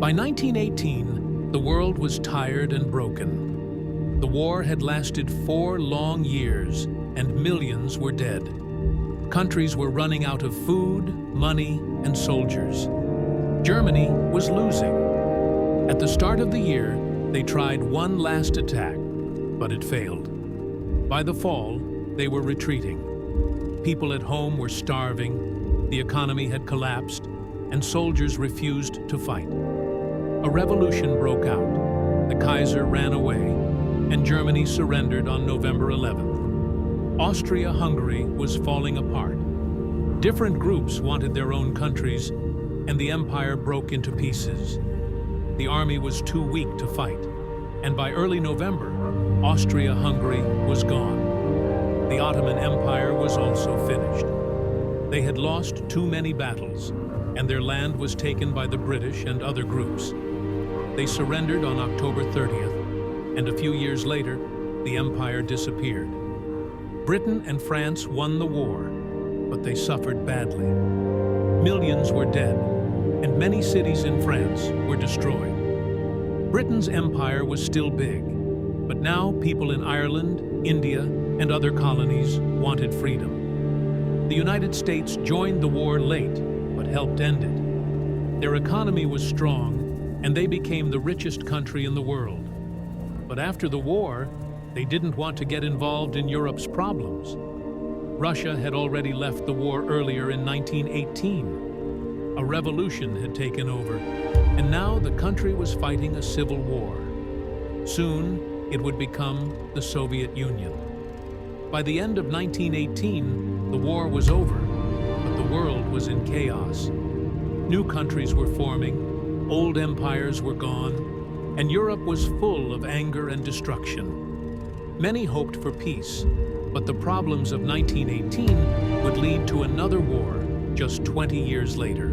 By 1918, the world was tired and broken. The war had lasted 4 long years, and millions were dead. Countries were running out of food, money, and soldiers. Germany was losing. At the start of the year, they tried one last attack, but it failed. By the fall, they were retreating. People at home were starving, the economy had collapsed, and soldiers refused to fight. A revolution broke out. The Kaiser ran away, and Germany surrendered on November 11th. Austria-Hungary was falling apart. Different groups wanted their own countries, and the empire broke into pieces. The army was too weak to fight, and by early November, Austria-Hungary was gone. The Ottoman Empire was also finished. They had lost too many battles, and their land was taken by the British and other groups. They surrendered on October 30th, and a few years later, the empire disappeared. Britain and France won the war, but they suffered badly. Millions were dead, and many cities in France were destroyed. Britain's empire was still big, but now people in Ireland, India, and other colonies wanted freedom. The United States joined the war late, but helped end it. Their economy was strong, and they became the richest country in the world. But after the war, they didn't want to get involved in Europe's problems. Russia had already left the war earlier in 1918. A revolution had taken over, and now the country was fighting a civil war. Soon, it would become the Soviet Union. By the end of 1918, the war was over, but the world was in chaos. New countries were forming, old empires were gone, and Europe was full of anger and destruction. Many hoped for peace, but the problems of 1918 would lead to another war just 20 years later.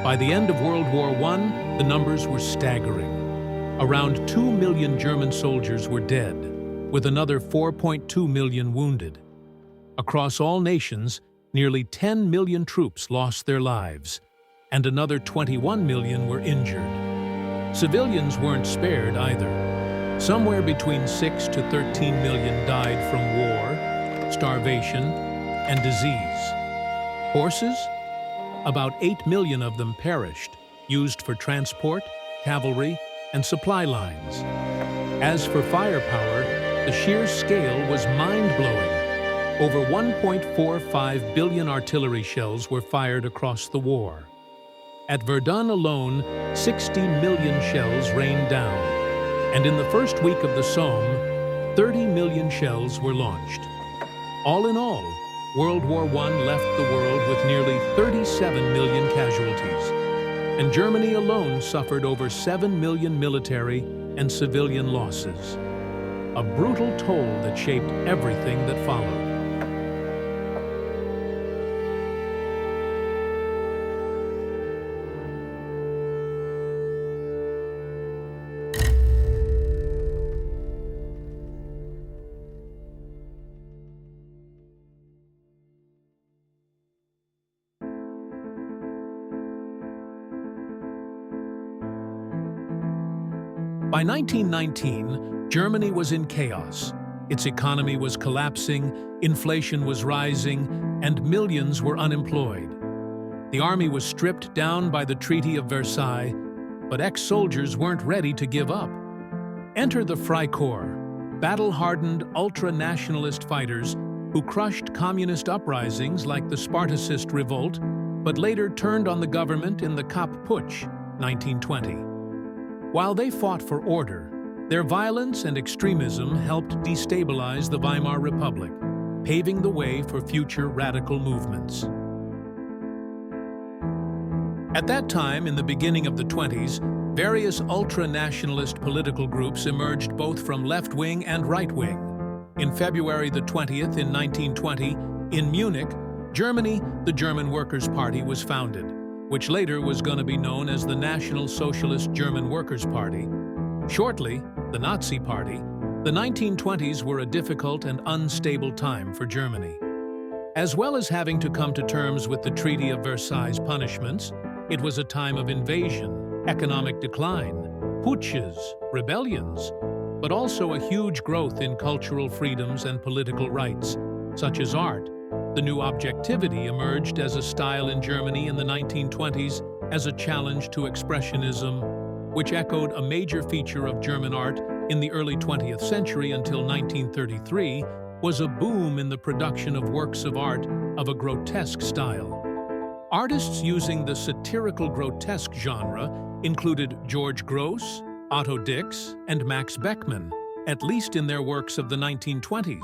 By the end of World War I, the numbers were staggering. Around 2 million German soldiers were dead, with another 4.2 million wounded. Across all nations, nearly 10 million troops lost their lives, and another 21 million were injured. Civilians weren't spared either. Somewhere between 6 to 13 million died from war, starvation, and disease. Horses? About 8 million of them perished, used for transport, cavalry, and supply lines. As for firepower, the sheer scale was mind-blowing. Over 1.45 billion artillery shells were fired across the war. At Verdun alone, 60 million shells rained down, and in the first week of the Somme, 30 million shells were launched. All in all, World War I left the world with nearly 37 million casualties, and Germany alone suffered over 7 million military and civilian losses. A brutal toll that shaped everything that followed. By 1919, Germany was in chaos. Its economy was collapsing, inflation was rising, and millions were unemployed. The army was stripped down by the Treaty of Versailles, but ex-soldiers weren't ready to give up. Enter the Freikorps, battle-hardened ultra-nationalist fighters who crushed communist uprisings like the Spartacist Revolt, but later turned on the government in the Kapp Putsch, 1920. While they fought for order, their violence and extremism helped destabilize the Weimar Republic, paving the way for future radical movements. At that time, in the beginning of the 20s, various ultra-nationalist political groups emerged both from left-wing and right-wing. In February the 20th in 1920, in Munich, Germany, the German Workers' Party was founded, which later was going to be known as the National Socialist German Workers' Party. Shortly, the Nazi Party. The 1920s were a difficult and unstable time for Germany. As well as having to come to terms with the Treaty of Versailles punishments, it was a time of invasion, economic decline, putsches, rebellions, but also a huge growth in cultural freedoms and political rights, such as art. The new objectivity emerged as a style in Germany in the 1920s as a challenge to expressionism, which echoed a major feature of German art in the early 20th century until 1933, was a boom in the production of works of art of a grotesque style. Artists using the satirical grotesque genre included George Grosz, Otto Dix, and Max Beckmann, at least in their works of the 1920s.